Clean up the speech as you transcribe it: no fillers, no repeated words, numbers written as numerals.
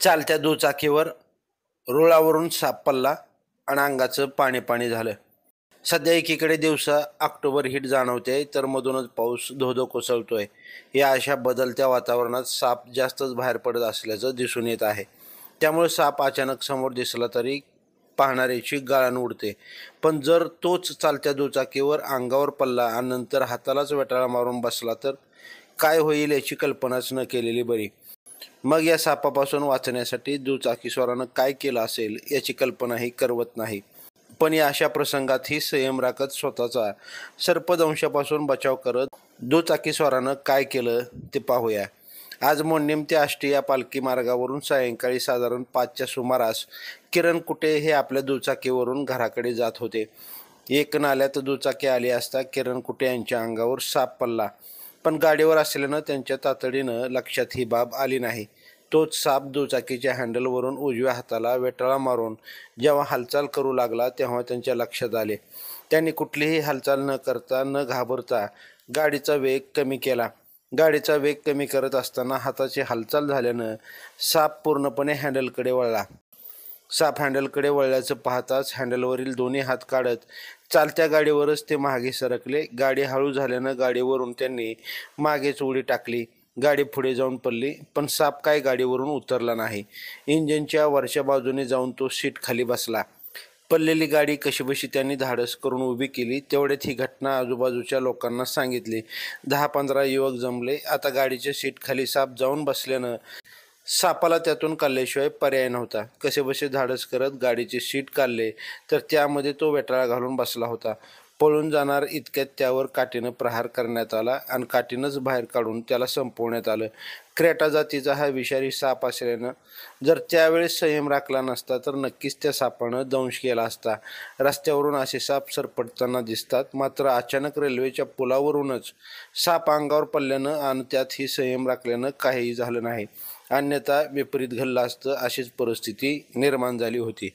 चालत्या दुचाकीवर रुळावरून साप पडला आणि अंगाचं पाणी पाणी झालं। सध्या एकीकडे दिवसा ऑक्टोबर हीट जाणवते तर मधूनच पाऊस धो-धो कोसळतोय। या अशा बदलत्या वातावरणात साप जास्तच बाहेर पडत असल्याचं दिसून येत आहे। त्यामुळे साप अचानक समोर दिसला तरी पाहणाऱ्याची गाळण उडते, पण जर तोच चालत्या दुचाकीवर अंगावर पडला आणि नंतर हातालाच वेटाळा मारून बसला तर काय होईल याची कल्पनाच न केलेली बरी। मग या सापापासून वाचण्यासाठी दुचाकीस्वारानं काय केलं असेल याची कल्पनाही करवत नाही। पण या अशा प्रसंगातही संयम राखत स्वतःचा सर्पदंशापासून बचाव करत दुचाकीस्वारानं काय केलं ते पाहूया। आज मोडणीम ते आष्टी या पालखी मार्गावरून सायंकाळी साधारण 5च्या सुमारास किरण कुटे हे आपल्या दुचाकीवरून घराकडे जात होते। एक नाल्यात दुचाकी आली असता किरण कुटे यांच्या अंगावर साप पडला, पण गाडीवर असल्यानं त्यांच्या तातडीनं लक्षात ही बाब आली नाही। तोच साप दुचाकीच्या हँडलवरून उजव्या हाताला वेटाळा मारून जेव्हा हालचाल करू लागला तेव्हा त्यांच्या लक्षात आले। त्यांनी कुठलीही हालचाल न करता न घाबरता गाडीचा वेग कमी केला। गाडीचा वेग कमी करत असताना हाताची हालचाल झाल्यानं साप पूर्णपणे हँडलकडे वळला। साप हँडलकडे वळल्याचं पाहताच हँडलवरील दोन्ही हात काढत चालत्या गाडीवरच ते मागे सरकले। गाडी हळू झाल्यानं गाडीवरून त्यांनी मागेच उडी टाकली। गाडी पुढे जाऊन पडली, पण साप काय गाडीवरून उतरला नाही। इंजिनच्या वरच्या बाजूने जाऊन तो सीट खाली बसला। पडलेली गाडी कशीबशी त्यांनी धाडस करून उभी केली। तेवढ्यात ही घटना आजूबाजूच्या लोकांना सांगितली। 10-15 युवक जमले। आता गाडीच्या सीट खाली साप जाऊन बसल्यानं सापाला त्यातून काढल्याशिवाय पर्याय नव्हता। कसेबसे धाडस करत गाडीचे सीट काढले तर त्यामध्ये तो वेटाळा घालून बसला होता। पळून जाणार इतक्यात त्यावर काठीनं प्रहार करण्यात आला आणि काठीनंच बाहेर काढून त्याला संपवण्यात आलं। क्रेटा जातीचा हा विषारी साप असल्यानं जर त्यावेळेस संयम राखला नसता तर नक्कीच त्या सापानं दंश केला असता। रस्त्यावरून असे साप सरपटताना दिसतात, मात्र अचानक रेल्वेच्या पुलावरूनच साप अंगावर पडल्यानं आणि त्यातही संयम राखल्यानं काहीही झालं नाही, अन्यथा विपरीत घडलं असतं अशीच परिस्थिती निर्माण झाली होती।